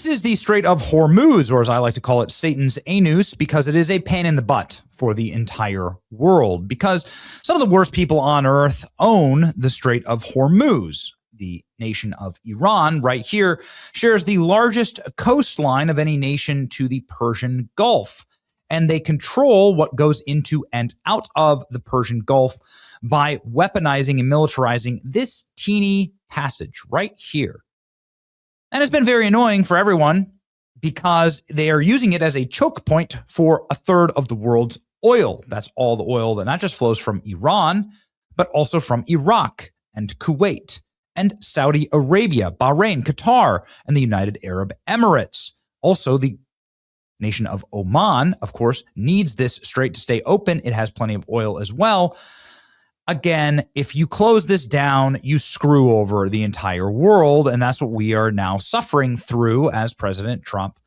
This is the Strait of Hormuz, or as I like to call it, Satan's anus, because it is a pain in the butt for the entire world, because some of the worst people on earth own the Strait of Hormuz. The nation of Iran, right here, shares the largest coastline of any nation to the Persian Gulf, and they control what goes into and out of the Persian Gulf by weaponizing and militarizing this teeny passage right here. And it's been very annoying for everyone because they are using it as a choke point for a third of the world's oil. That's all the oil that not just flows from Iran, but also from Iraq and Kuwait and Saudi Arabia, Bahrain, Qatar, and the United Arab Emirates. Also, the nation of Oman, of course, needs this strait to stay open. It has plenty of oil as well. Again, if you close this down, you screw over the entire world, and that's what we are now suffering through as President Trump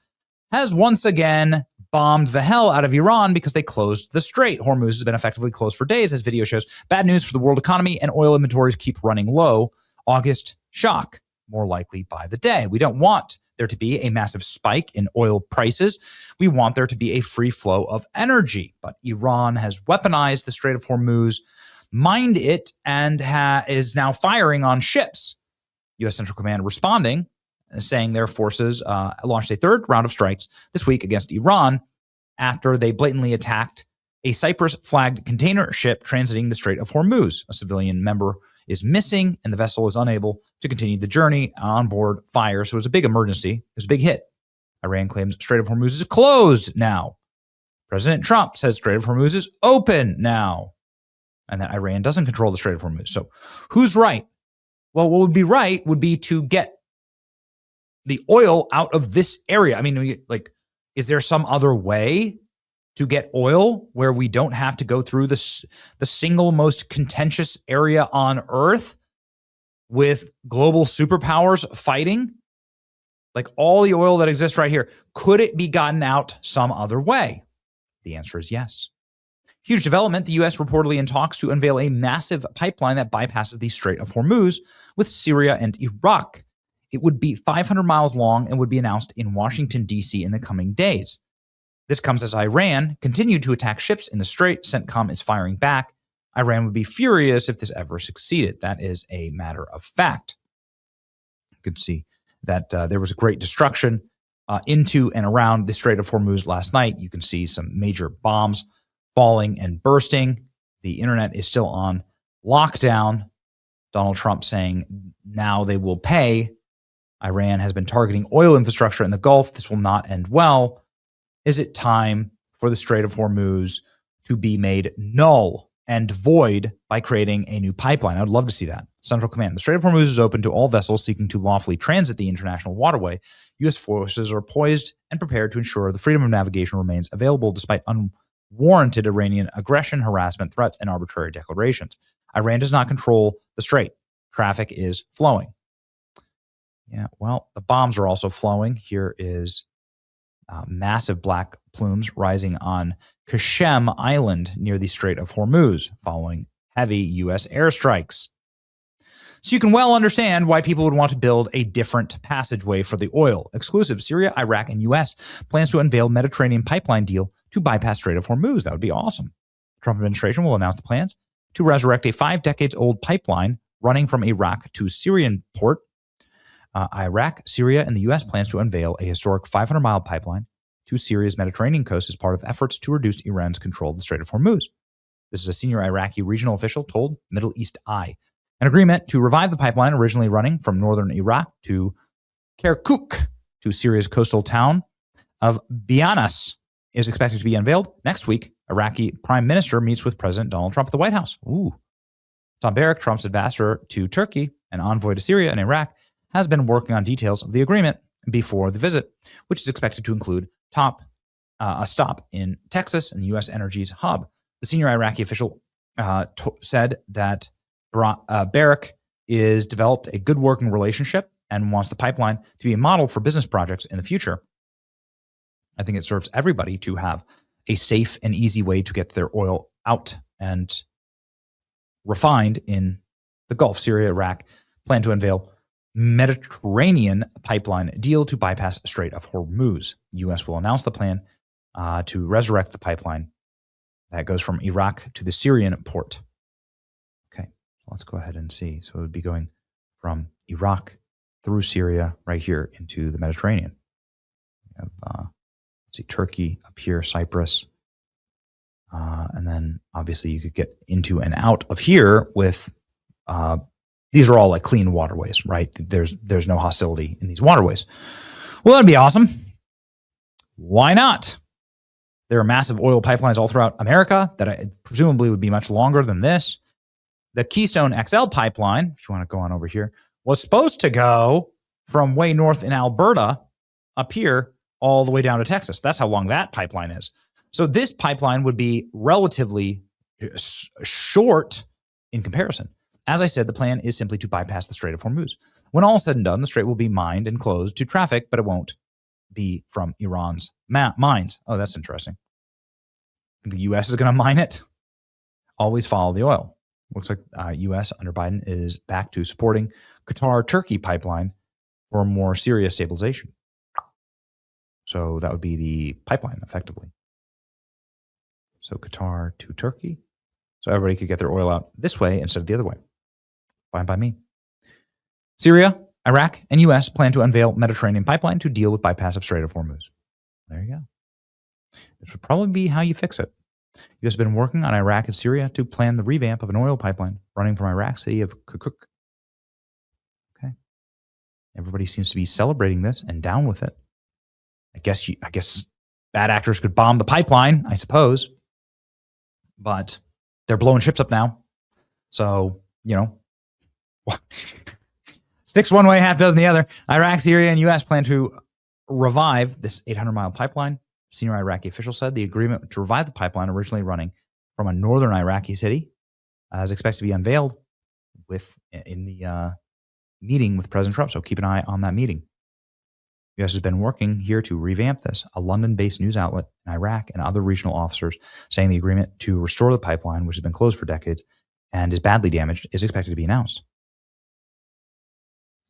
has once again bombed the hell out of Iran because they closed the strait. Hormuz has been effectively closed for days, as video shows. Bad news for the world economy, and oil inventories keep running low. August shock, more likely by the day. We don't want there to be a massive spike in oil prices. We want there to be a free flow of energy, but Iran has weaponized the Strait of Hormuz, mined it, and is now firing on ships. U.S. Central Command responding, saying their forces launched a third round of strikes this week against Iran after they blatantly attacked a Cyprus-flagged container ship transiting the Strait of Hormuz. A civilian member is missing, and the vessel is unable to continue the journey. On board fire, so it was a big emergency. It was a big hit. Iran claims Strait of Hormuz is closed now. President Trump says Strait of Hormuz is open now, and that Iran doesn't control the Strait of Hormuz. So who's right? Well, what would be right would be to get the oil out of this area. I mean, like, is there some other way to get oil where we don't have to go through the single most contentious area on Earth with global superpowers fighting? Like, all the oil that exists right here, could it be gotten out some other way? The answer is yes. Huge development. The U.S. reportedly in talks to unveil a massive pipeline that bypasses the Strait of Hormuz with Syria and Iraq. It would be 500 miles long and would be announced in Washington, D.C. in the coming days. This comes as Iran continued to attack ships in the strait. CENTCOM is firing back. Iran would be furious if this ever succeeded. That is a matter of fact. You could see that there was a great destruction into and around the Strait of Hormuz last night. You can see some major bombs falling and bursting. The internet is still on lockdown. Donald Trump saying now they will pay. Iran has been targeting oil infrastructure in the Gulf. This will not end well. Is it time for the Strait of Hormuz to be made null and void by creating a new pipeline? I would love to see that. Central Command. The Strait of Hormuz is open to all vessels seeking to lawfully transit the international waterway. U.S. forces are poised and prepared to ensure the freedom of navigation remains available despite unwarranted Iranian aggression, harassment, threats, and arbitrary declarations. Iran does not control the strait. Traffic is flowing. Yeah, well, the bombs are also flowing. Here is massive black plumes rising on Qasem Island near the Strait of Hormuz following heavy U.S. airstrikes. So you can well understand why people would want to build a different passageway for the oil. Exclusive. Syria, Iraq, and U.S. plans to unveil Mediterranean pipeline deal to bypass Strait of Hormuz. That would be awesome. Trump administration will announce the plans to resurrect a 5 decades old pipeline running from Iraq to Syrian port. Iraq, Syria, and the U.S. plans to unveil a historic 500-mile pipeline to Syria's Mediterranean coast as part of efforts to reduce Iran's control of the Strait of Hormuz. This is a senior Iraqi regional official told Middle East Eye. An agreement to revive the pipeline originally running from northern Iraq to Kirkuk to Syria's coastal town of Bianas is expected to be unveiled next week. Iraqi Prime Minister meets with President Donald Trump at the White House. Tom Barrack, Trump's ambassador to Turkey and envoy to Syria and Iraq, has been working on details of the agreement before the visit, which is expected to include a stop in Texas and U.S. Energy's hub. The senior Iraqi official said that Barrack is developed a good working relationship and wants the pipeline to be a model for business projects in the future. I think it serves everybody to have a safe and easy way to get their oil out and refined in the Gulf. Syria, Iraq plan to unveil Mediterranean pipeline deal to bypass Strait of Hormuz. The U.S. will announce the plan to resurrect the pipeline that goes from Iraq to the Syrian port. Okay, let's go ahead and see. So it would be going from Iraq through Syria right here into the Mediterranean. We have, let's see, Turkey up here, Cyprus. And then obviously you could get into and out of here with, these are all like clean waterways, right? There's no hostility in these waterways. Well, that'd be awesome. Why not? There are massive oil pipelines all throughout America that presumably would be much longer than this. The Keystone XL pipeline, if you want to go on over here, was supposed to go from way north in Alberta up here all the way down to Texas. That's how long that pipeline is. So this pipeline would be relatively short in comparison. As I said, the plan is simply to bypass the Strait of Hormuz. When all is said and done, the strait will be mined and closed to traffic, but it won't be from Iran's mines. Oh, that's interesting. The U.S. is going to mine it. Always follow the oil. Looks like U.S. under Biden is back to supporting Qatar-Turkey pipeline for more serious stabilization. So that would be the pipeline, effectively. So Qatar to Turkey. So everybody could get their oil out this way instead of the other way. Fine by me. Syria, Iraq, and U.S. plan to unveil Mediterranean pipeline to deal with bypass of Strait of Hormuz. There you go. This would probably be how you fix it. U.S. has been working on Iraq and Syria to plan the revamp of an oil pipeline running from Iraq's city of Kirkuk. Okay. Everybody seems to be celebrating this and down with it. I guess bad actors could bomb the pipeline, I suppose. But they're blowing ships up now. So, you know, six one way, half dozen the other. Iraq, Syria, and U.S. plan to revive this 800-mile pipeline. Senior Iraqi official said the agreement to revive the pipeline, originally running from a northern Iraqi city, is expected to be unveiled in the meeting with President Trump. So keep an eye on that meeting. The U.S. has been working here to revamp this. A London-based news outlet in Iraq and other regional officers saying the agreement to restore the pipeline, which has been closed for decades and is badly damaged, is expected to be announced.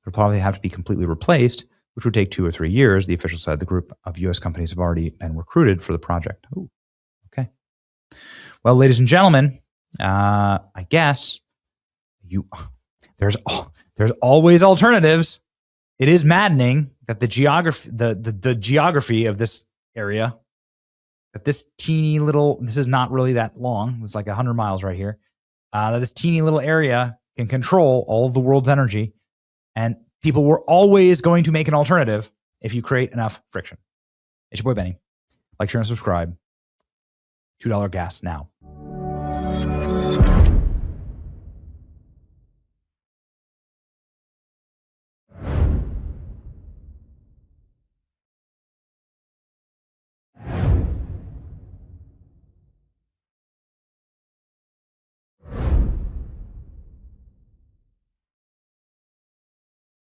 It will probably have to be completely replaced, which would take 2 or 3 years. The official said the group of U.S. companies have already been recruited for the project. Ooh, okay. Well, ladies and gentlemen, I guess there's always alternatives. It is maddening that the geography of this area, that this teeny little, this is not really that long, it's like 100 miles right here, that this teeny little area can control all of the world's energy, and people were always going to make an alternative if you create enough friction. It's your boy Benny. Like, share, and subscribe. $2 gas now.